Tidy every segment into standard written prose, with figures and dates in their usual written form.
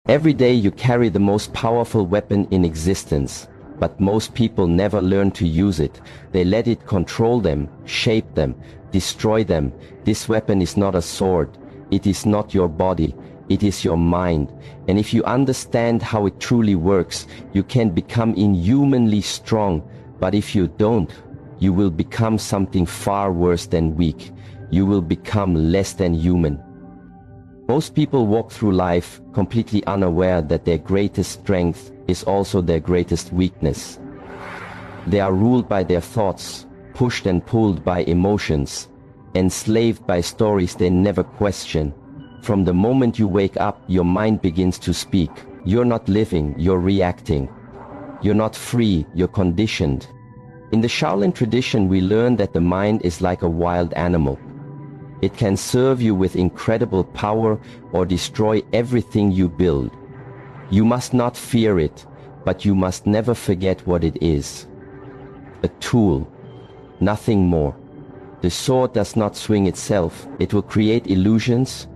Every day you carry the most powerful weapon in existence, but most people never learn to use it. They let it control them, shape them, destroy them. This weapon is not a sword. It is not your body. It is your mind. And if you understand how it truly works, you can become inhumanly strong. But if you don't, you will become something far worse than weak. You will become less than human. Most people walk through life completely unaware that their greatest strength is also their greatest weakness. They are ruled by their thoughts, pushed and pulled by emotions, enslaved by stories they never question. From the moment you wake up, your mind begins to speak. You're not living, you're reacting. You're not free, you're conditioned. In the Shaolin tradition, we learn that the mind is like a wild animal. It can serve you with incredible power or destroy everything you build. You must not fear it, but you must never forget what it is. A tool, nothing more. The sword does not swing itself. It will create illusions,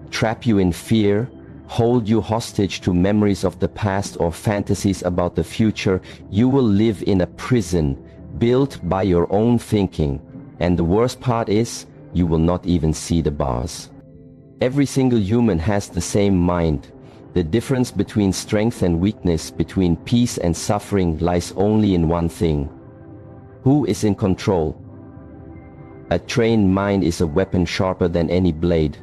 trap you in fear, hold you hostage to memories of the past or fantasies about the future. You will live in a prison built by your own thinking. And the worst part is, you will not even see the bars. Every single human has the same mind. The difference between strength and weakness, between peace and suffering, lies only in one thing. Who is in control? A trained mind is a weapon sharper than any blade.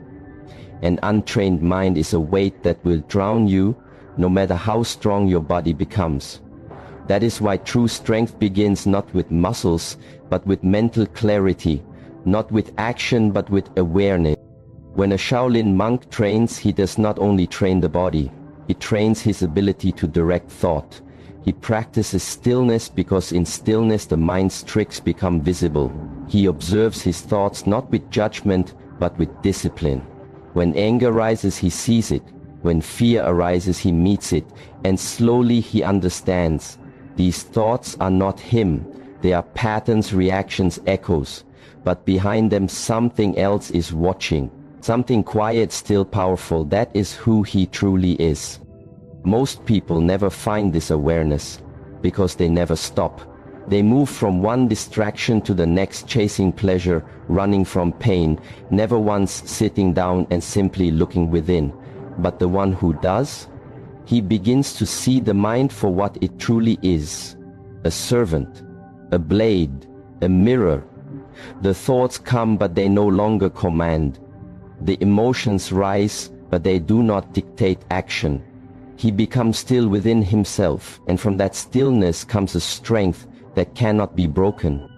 An untrained mind is a weight that will drown you, no matter how strong your body becomes. That is why true strength begins not with muscles, but with mental clarity, not with action, but with awareness. When a Shaolin monk trains, he does not only train the body, he trains his ability to direct thought. He practices stillness because in stillness the mind's tricks become visible. He observes his thoughts not with judgment, but with discipline. When anger rises, he sees it. When fear arises, he meets it. And slowly he understands. These thoughts are not him. They are patterns, reactions, echoes. But behind them something else is watching. Something quiet, still powerful. That is who he truly is. Most people never find this awareness because they never stop. They move from one distraction to the next, chasing pleasure, running from pain, never once sitting down and simply looking within. But the one who does, he begins to see the mind for what it truly is. A servant, a blade, a mirror. The thoughts come, but they no longer command. The emotions rise, but they do not dictate action. He becomes still within himself, and from that stillness comes a strength that cannot be broken.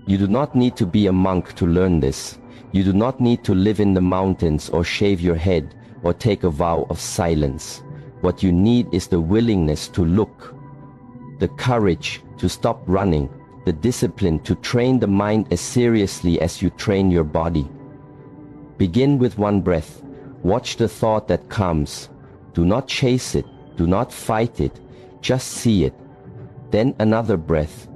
You do not need to be a monk to learn this. You do not need to live in the mountains or shave your head or take a vow of silence. What you need is the willingness to look, the courage to stop running, the discipline to train the mind as seriously as you train your body. Begin with one breath. Watch the thought that comes. Do not chase it. Do not fight it. Just see it. Then another breath.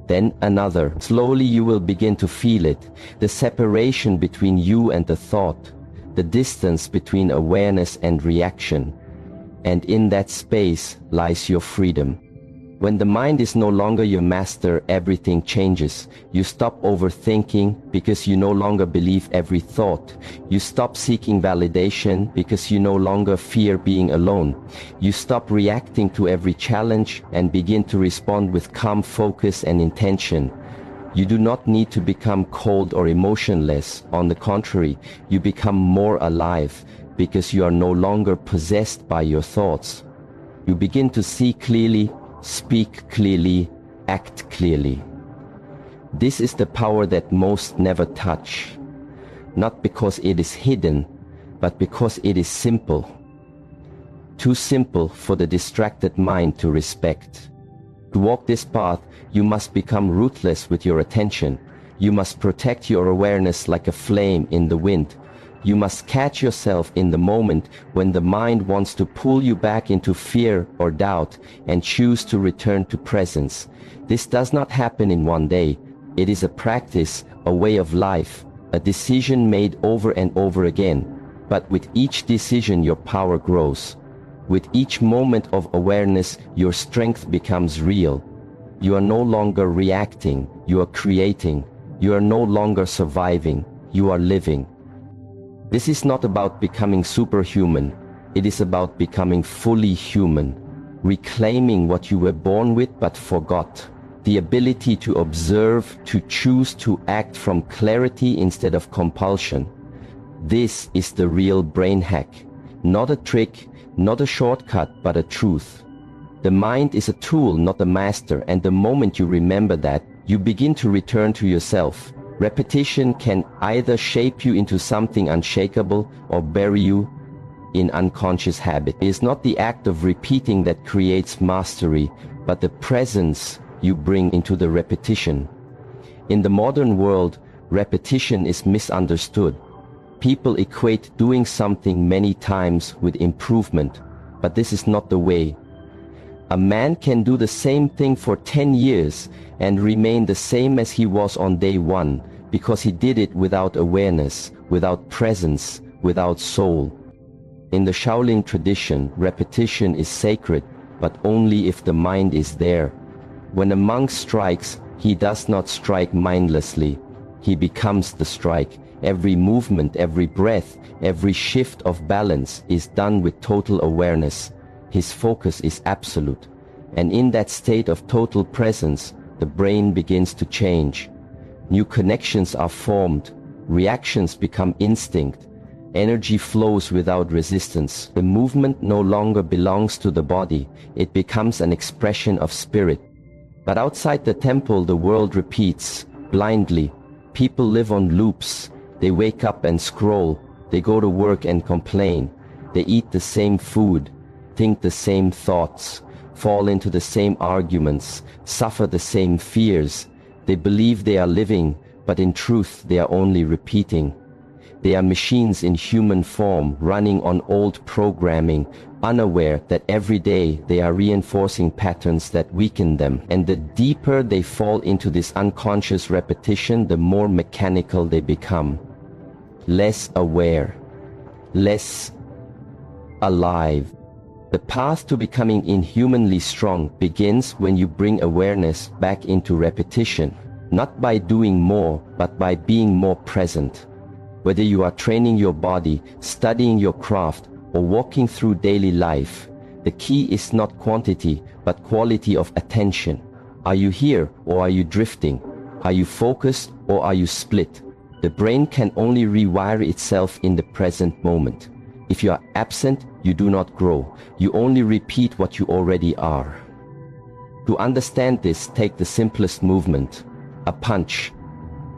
Then another. Slowly you will begin to feel it. The separation between you and the thought. The distance between awareness and reaction. And in that space lies your freedom. When the mind is no longer your master, everything changes. You stop overthinking because you no longer believe every thought. You stop seeking validation because you no longer fear being alone. You stop reacting to every challenge and begin to respond with calm focus and intention. You do not need to become cold or emotionless. On the contrary, you become more alive because you are no longer possessed by your thoughts. You begin to see clearly, speak clearly, act clearly. This is the power that most never touch, not because it is hidden, but because it is simple. Too simple for the distracted mind to respect. To walk this path, you must become ruthless with your attention. You must protect your awareness like a flame in the wind. You must catch yourself in the moment when the mind wants to pull you back into fear or doubt and choose to return to presence. This does not happen in one day. It is a practice, a way of life, a decision made over and over again. But with each decision your power grows. With each moment of awareness, your strength becomes real. You are no longer reacting, you are creating. You are no longer surviving, you are living. This is not about becoming superhuman. It is about becoming fully human, reclaiming what you were born with but forgot. The ability to observe, to choose to act from clarity instead of compulsion. This is the real brain hack. Not a trick, not a shortcut, but a truth. The mind is a tool, not a master, and the moment you remember that, you begin to return to yourself. Repetition can either shape you into something unshakable or bury you in unconscious habit. It is not the act of repeating that creates mastery, but the presence you bring into the repetition. In the modern world, repetition is misunderstood. People equate doing something many times with improvement, but this is not the way. A man can do the same thing for 10 years and remain the same as he was on day one, because he did it without awareness, without presence, without soul. In the Shaolin tradition, repetition is sacred, but only if the mind is there. When a monk strikes, he does not strike mindlessly. He becomes the strike. Every movement, every breath, every shift of balance is done with total awareness. His focus is absolute. And in that state of total presence, the brain begins to change. New connections are formed. Reactions become instinct. Energy flows without resistance. The movement no longer belongs to the body. It becomes an expression of spirit. But outside the temple, the world repeats, blindly. People live on loops. They wake up and scroll. They go to work and complain. They eat the same food, think the same thoughts, fall into the same arguments, suffer the same fears. They believe they are living, but in truth they are only repeating. They are machines in human form, running on old programming, unaware that every day they are reinforcing patterns that weaken them. And the deeper they fall into this unconscious repetition, the more mechanical they become. Less aware, less alive. The path to becoming inhumanly strong begins when you bring awareness back into repetition, not by doing more, but by being more present. Whether you are training your body, studying your craft, or walking through daily life, the key is not quantity, but quality of attention. Are you here or are you drifting? Are you focused or are you split? The brain can only rewire itself in the present moment. If you are absent, you do not grow. You only repeat what you already are. To understand this, take the simplest movement, a punch.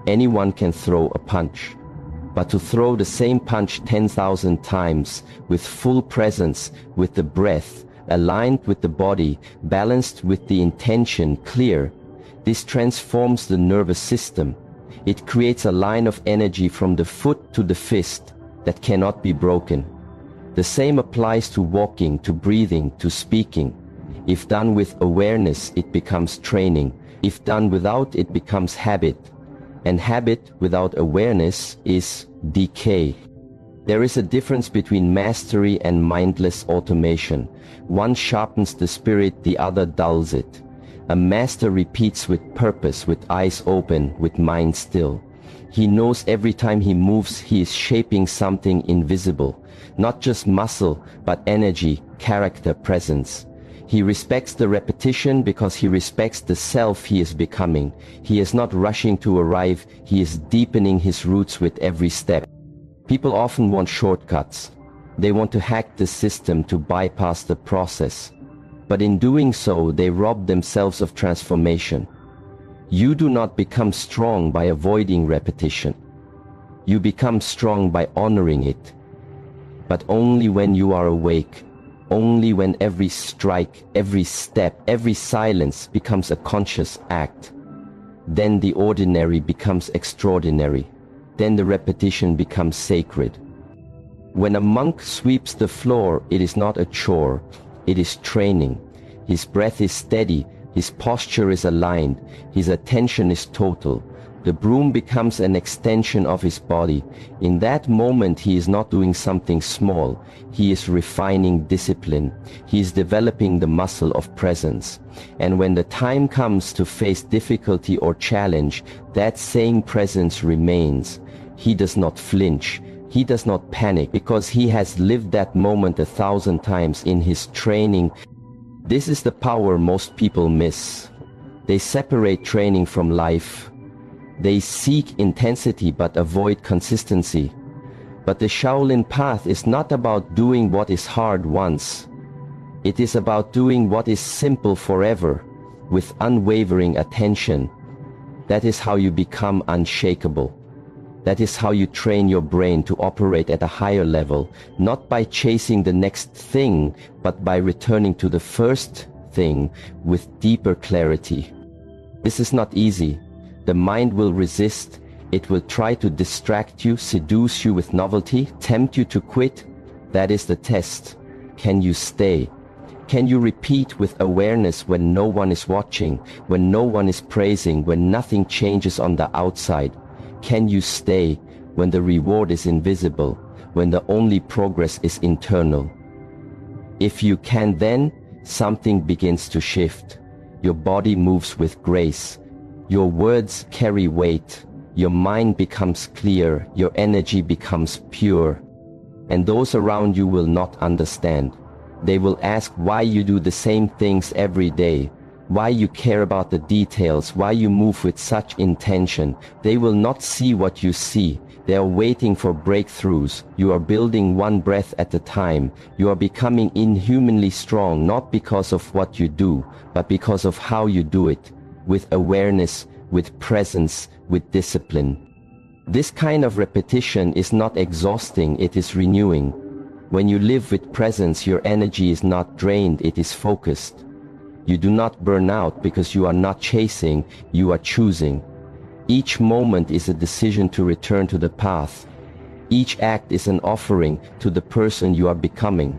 Anyone can throw a punch. But to throw the same punch 10,000 times with full presence, with the breath, aligned with the body, balanced with the intention clear, this transforms the nervous system. It creates a line of energy from the foot to the fist that cannot be broken. The same applies to walking, to breathing, to speaking. If done with awareness, it becomes training. If done without, it becomes habit. And habit without awareness is decay. There is a difference between mastery and mindless automation. One sharpens the spirit, the other dulls it. A master repeats with purpose, with eyes open, with mind still. He knows every time he moves, he is shaping something invisible. Not just muscle, but energy, character, presence. He respects the repetition because he respects the self he is becoming. He is not rushing to arrive, he is deepening his roots with every step. People often want shortcuts. They want to hack the system to bypass the process. But in doing so, they rob themselves of transformation. You do not become strong by avoiding repetition. You become strong by honoring it. But only when you are awake. Only when every strike, every step, every silence becomes a conscious act. Then the ordinary becomes extraordinary. Then the repetition becomes sacred. When a monk sweeps the floor, it is not a chore, it is training. His breath is steady, his posture is aligned, his attention is total. The broom becomes an extension of his body. In that moment, he is not doing something small. He is refining discipline. He is developing the muscle of presence. And when the time comes to face difficulty or challenge, that same presence remains. He does not flinch. He does not panic because he has lived that moment 1,000 times in his training. This is the power most people miss. They separate training from life. They seek intensity but avoid consistency. But the Shaolin path is not about doing what is hard once. It is about doing what is simple forever, with unwavering attention. That is how you become unshakable. That is how you train your brain to operate at a higher level, not by chasing the next thing, but by returning to the first thing with deeper clarity. This is not easy. The mind will resist. It will try to distract you, seduce you with novelty, tempt you to quit. That is the test. Can you stay? Can you repeat with awareness when no one is watching, when no one is praising, when nothing changes on the outside? Can you stay when the reward is invisible, when the only progress is internal? If you can, then something begins to shift. Your body moves with grace. Your words carry weight. Your mind becomes clear. Your energy becomes pure. And those around you will not understand. They will ask why you do the same things every day, why you care about the details, why you move with such intention. They will not see what you see. They are waiting for breakthroughs. You are building one breath at a time. You are becoming inhumanly strong, not because of what you do, but because of how you do it. With awareness, with presence, with discipline. This kind of repetition is not exhausting, it is renewing. When you live with presence, your energy is not drained, it is focused. You do not burn out because you are not chasing, you are choosing. Each moment is a decision to return to the path. Each act is an offering to the person you are becoming.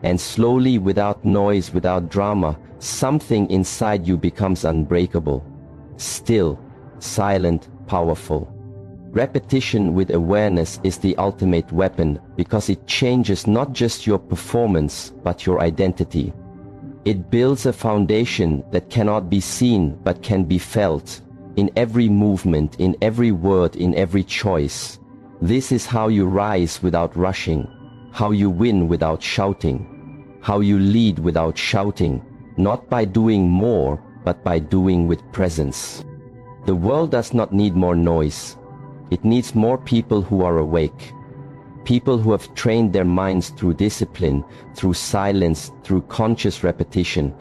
And slowly, without noise, without drama, something inside you becomes unbreakable. Still, silent, powerful. Repetition with awareness is the ultimate weapon because it changes not just your performance, but your identity. It builds a foundation that cannot be seen but can be felt in every movement, in every word, in every choice. This is how you rise without rushing, how you win without shouting, how you lead without shouting, not by doing more, but by doing with presence. The world does not need more noise. It needs more people who are awake. People who have trained their minds through discipline, through silence, through conscious repetition.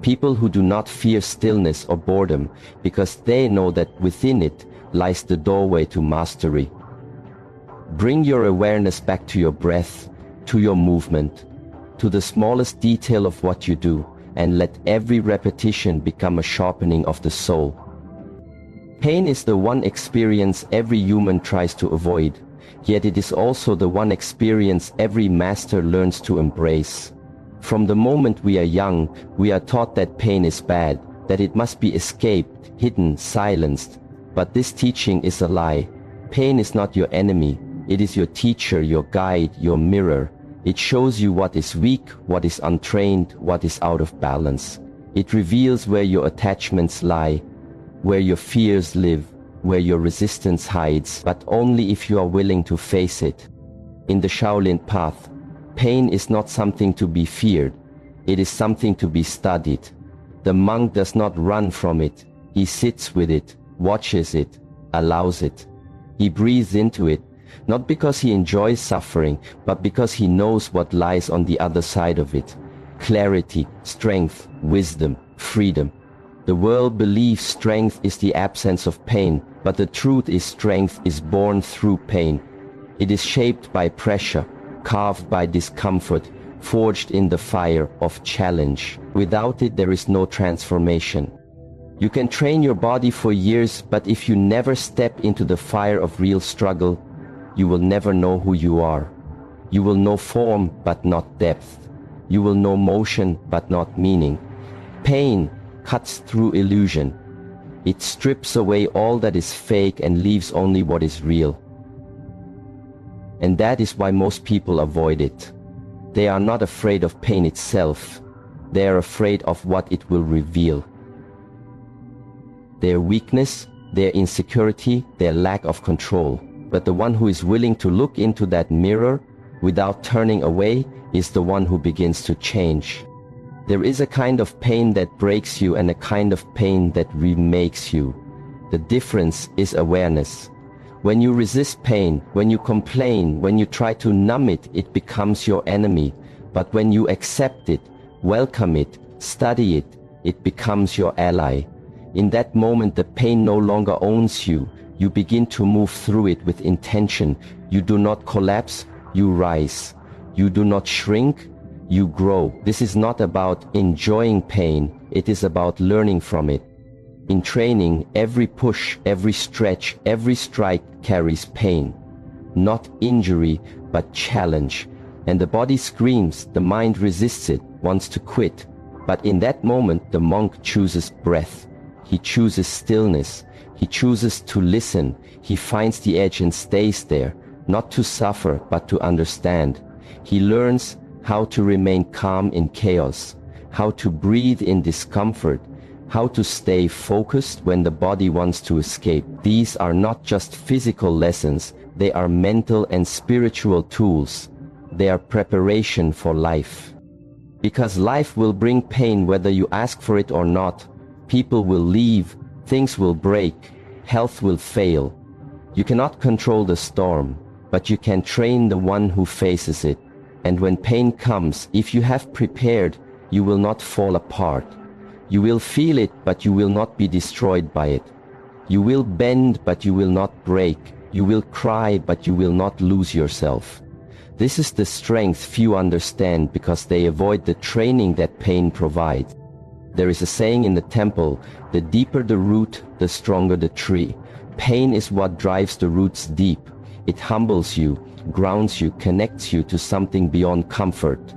People who do not fear stillness or boredom because they know that within it lies the doorway to mastery. Bring your awareness back to your breath, to your movement, to the smallest detail of what you do, and let every repetition become a sharpening of the soul. Pain is the one experience every human tries to avoid, yet it is also the one experience every master learns to embrace. From the moment we are young, we are taught that pain is bad, that it must be escaped, hidden, silenced. But this teaching is a lie. Pain is not your enemy. It is your teacher, your guide, your mirror. It shows you what is weak, what is untrained, what is out of balance. It reveals where your attachments lie, where your fears live, where your resistance hides, but only if you are willing to face it. In the Shaolin path, pain is not something to be feared. It is something to be studied. The monk does not run from it. He sits with it, watches it, allows it. He breathes into it, not because he enjoys suffering, but because he knows what lies on the other side of it. Clarity, strength, wisdom, freedom. The world believes strength is the absence of pain, but the truth is strength is born through pain. It is shaped by pressure, carved by discomfort, forged in the fire of challenge. Without it, there is no transformation. You can train your body for years, but if you never step into the fire of real struggle, you will never know who you are. You will know form, but not depth. You will know motion, but not meaning. Pain cuts through illusion. It strips away all that is fake and leaves only what is real. And that is why most people avoid it. They are not afraid of pain itself. They are afraid of what it will reveal. Their weakness, their insecurity, their lack of control. But the one who is willing to look into that mirror without turning away is the one who begins to change. There is a kind of pain that breaks you and a kind of pain that remakes you. The difference is awareness. When you resist pain, when you complain, when you try to numb it, it becomes your enemy. But when you accept it, welcome it, study it, it becomes your ally. In that moment, the pain no longer owns you. You begin to move through it with intention. You do not collapse, you rise. You do not shrink, you grow. This is not about enjoying pain, it is about learning from it. In training, every push, every stretch, every strike carries pain. Not injury, but challenge. And the body screams, the mind resists it, wants to quit. But in that moment, the monk chooses breath. He chooses stillness. He chooses to listen. He finds the edge and stays there, not to suffer, but to understand. He learns how to remain calm in chaos, how to breathe in discomfort, how to stay focused when the body wants to escape. These are not just physical lessons, they are mental and spiritual tools. They are preparation for life. Because life will bring pain whether you ask for it or not. People will leave, things will break, health will fail. You cannot control the storm, but you can train the one who faces it. And when pain comes, if you have prepared, you will not fall apart. You will feel it, but you will not be destroyed by it. You will bend, but you will not break. You will cry, but you will not lose yourself. This is the strength few understand because they avoid the training that pain provides. There is a saying in the temple, the deeper the root, the stronger the tree. Pain is what drives the roots deep. It humbles you, grounds you, connects you to something beyond comfort.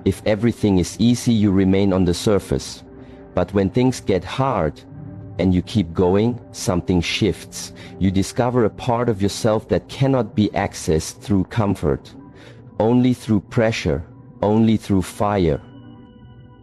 If everything is easy, you remain on the surface. But when things get hard and you keep going, something shifts. You discover a part of yourself that cannot be accessed through comfort, only through pressure, only through fire.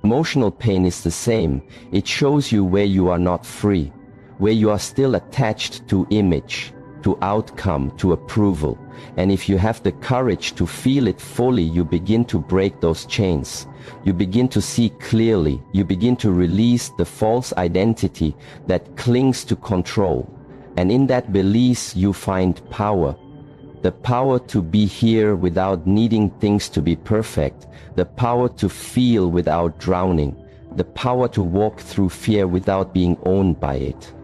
Emotional pain is the same. It shows you where you are not free, where you are still attached to image, to outcome, to approval. And if you have the courage to feel it fully, you begin to break those chains. You begin to see clearly. You begin to release the false identity that clings to control. And in that release, you find power. The power to be here without needing things to be perfect. The power to feel without drowning. The power to walk through fear without being owned by it.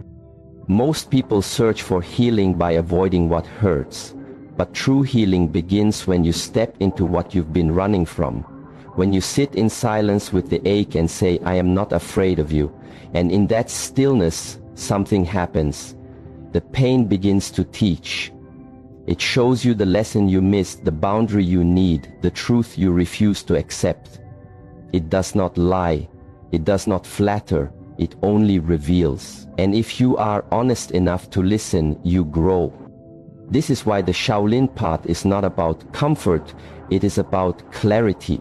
Most people search for healing by avoiding what hurts. But true healing begins when you step into what you've been running from. When you sit in silence with the ache and say, I am not afraid of you. And in that stillness, something happens. The pain begins to teach. It shows you the lesson you missed, the boundary you need, the truth you refuse to accept. It does not lie. It does not flatter. It only reveals. And if you are honest enough to listen, you grow. This is why the Shaolin path is not about comfort, it is about clarity.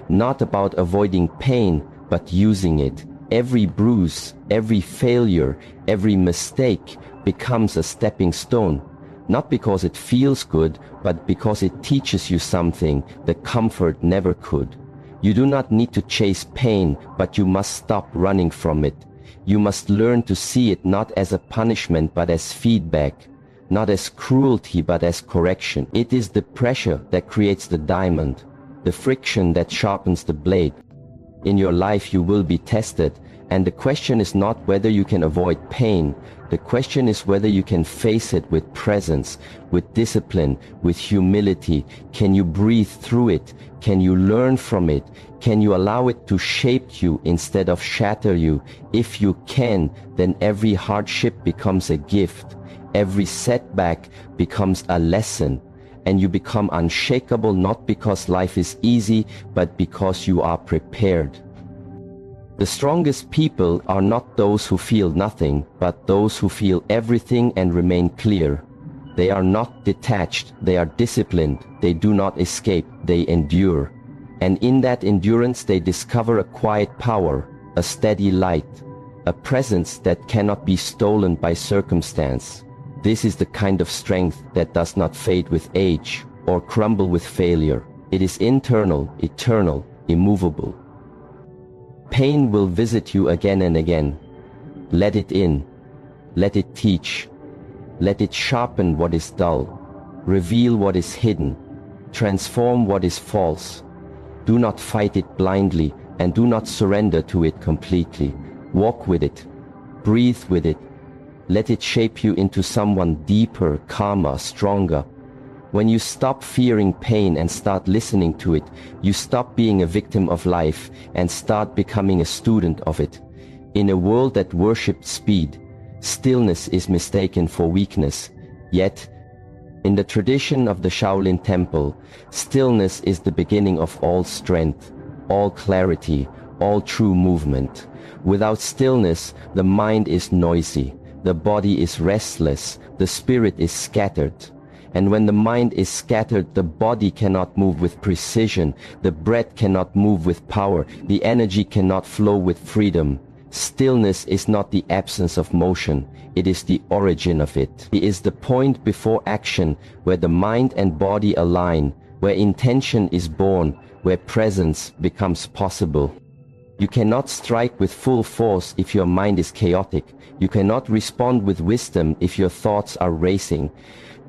Not about avoiding pain, but using it. Every bruise, every failure, every mistake becomes a stepping stone. Not because it feels good, but because it teaches you something the comfort never could. You do not need to chase pain, but you must stop running from it. You must learn to see it not as a punishment, but as feedback. Not as cruelty, but as correction. It is the pressure that creates the diamond, the friction that sharpens the blade. In your life you will be tested, and the question is not whether you can avoid pain. The question is whether you can face it with presence, with discipline, with humility. Can you breathe through it? Can you learn from it? Can you allow it to shape you instead of shatter you? If you can, then every hardship becomes a gift. Every setback becomes a lesson, and you become unshakable not because life is easy, but because you are prepared. The strongest people are not those who feel nothing, but those who feel everything and remain clear. They are not detached, they are disciplined, they do not escape, they endure. And in that endurance they discover a quiet power, a steady light, a presence that cannot be stolen by circumstance. This is the kind of strength that does not fade with age or crumble with failure. It is internal, eternal, immovable. Pain will visit you again and again. Let it in. Let it teach. Let it sharpen what is dull. Reveal what is hidden. Transform what is false. Do not fight it blindly and do not surrender to it completely. Walk with it. Breathe with it. Let it shape you into someone deeper, calmer, stronger. When you stop fearing pain and start listening to it, you stop being a victim of life and start becoming a student of it. In a world that worships speed, stillness is mistaken for weakness. Yet, in the tradition of the Shaolin Temple, stillness is the beginning of all strength, all clarity, all true movement. Without stillness, the mind is noisy, the body is restless, the spirit is scattered. And when the mind is scattered, the body cannot move with precision, the breath cannot move with power, the energy cannot flow with freedom. Stillness is not the absence of motion, it is the origin of it. It is the point before action, where the mind and body align, where intention is born, where presence becomes possible. You cannot strike with full force if your mind is chaotic. You cannot respond with wisdom if your thoughts are racing.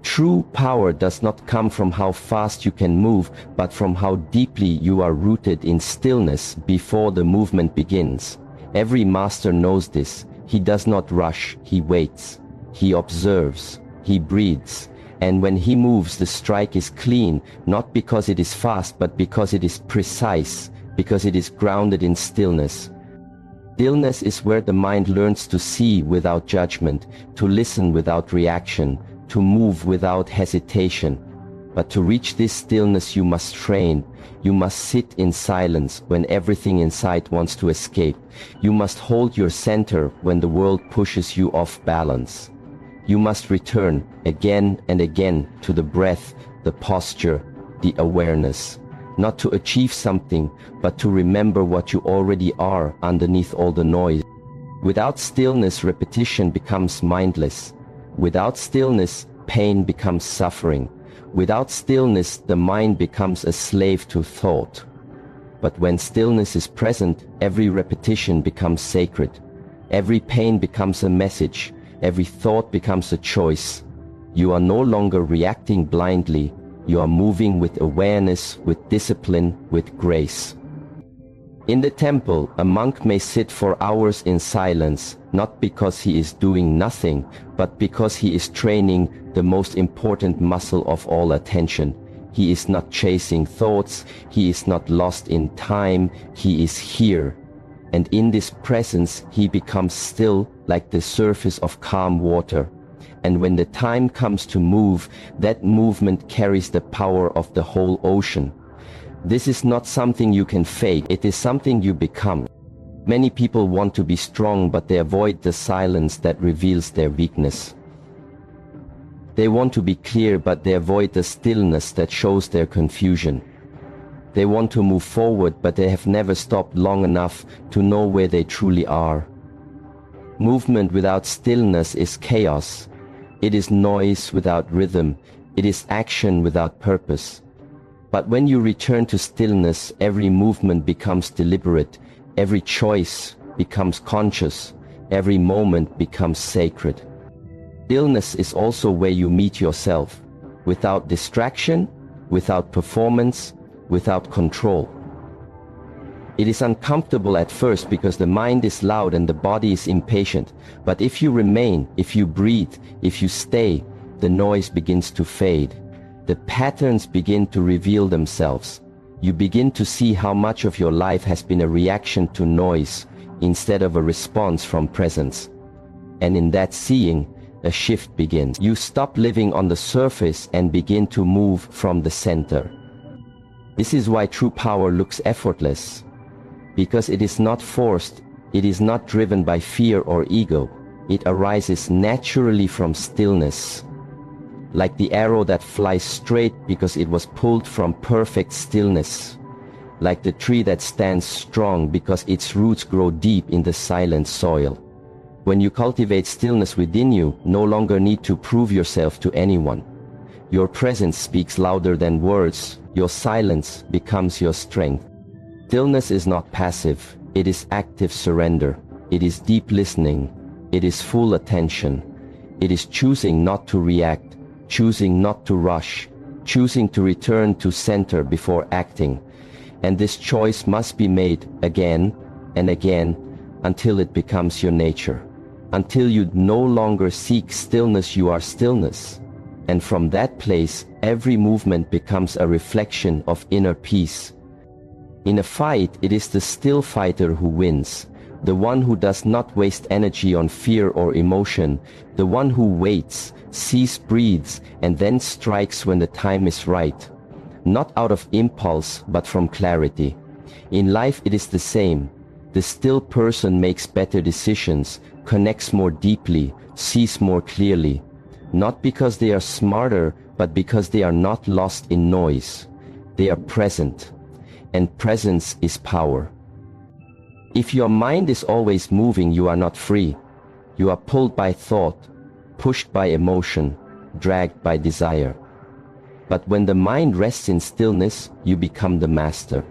True power does not come from how fast you can move, but from how deeply you are rooted in stillness before the movement begins. Every master knows this. He does not rush, he waits. He observes, he breathes. And when he moves, the strike is clean, not because it is fast, but because it is precise, because it is grounded in stillness. Stillness is where the mind learns to see without judgment, to listen without reaction, to move without hesitation. But to reach this stillness you must train. You must sit in silence when everything inside wants to escape. You must hold your center when the world pushes you off balance. You must return again and again to the breath, the posture, the awareness. Not to achieve something, but to remember what you already are underneath all the noise. Without stillness, repetition becomes mindless. Without stillness, pain becomes suffering. Without stillness, the mind becomes a slave to thought. But when stillness is present, every repetition becomes sacred. Every pain becomes a message. Every thought becomes a choice. You are no longer reacting blindly. You are moving with awareness, with discipline, with grace. In the temple, a monk may sit for hours in silence, not because he is doing nothing, but because he is training the most important muscle of all, attention. He is not chasing thoughts, he is not lost in time, he is here. And in this presence he becomes still like the surface of calm water. And when the time comes to move, that movement carries the power of the whole ocean. This is not something you can fake, it is something you become. Many people want to be strong, but they avoid the silence that reveals their weakness. They want to be clear, but they avoid the stillness that shows their confusion. They want to move forward, but they have never stopped long enough to know where they truly are. Movement without stillness is chaos. It is noise without rhythm. It is action without purpose. But when you return to stillness, every movement becomes deliberate, every choice becomes conscious, every moment becomes sacred. Stillness is also where you meet yourself, without distraction, without performance, without control. It is uncomfortable at first because the mind is loud and the body is impatient. But if you remain, if you breathe, if you stay, the noise begins to fade. The patterns begin to reveal themselves. You begin to see how much of your life has been a reaction to noise instead of a response from presence. And in that seeing, a shift begins. You stop living on the surface and begin to move from the center. This is why true power looks effortless. Because it is not forced, it is not driven by fear or ego. It arises naturally from stillness. Like the arrow that flies straight because it was pulled from perfect stillness. Like the tree that stands strong because its roots grow deep in the silent soil. When you cultivate stillness within you, no longer need to prove yourself to anyone. Your presence speaks louder than words. Your silence becomes your strength. Stillness is not passive. It is active surrender. It is deep listening. It is full attention. It is choosing not to react, choosing not to rush, choosing to return to center before acting. And this choice must be made again and again until it becomes your nature. Until you no longer seek stillness, you are stillness. And from that place, every movement becomes a reflection of inner peace. In a fight, it is the still fighter who wins, the one who does not waste energy on fear or emotion, the one who waits, sees, breathes, and then strikes when the time is right. Not out of impulse, but from clarity. In life, it is the same. The still person makes better decisions, connects more deeply, sees more clearly. Not because they are smarter, but because they are not lost in noise. They are present. And presence is power. If your mind is always moving, you are not free. You are pulled by thought, pushed by emotion, dragged by desire. But when the mind rests in stillness, you become the master.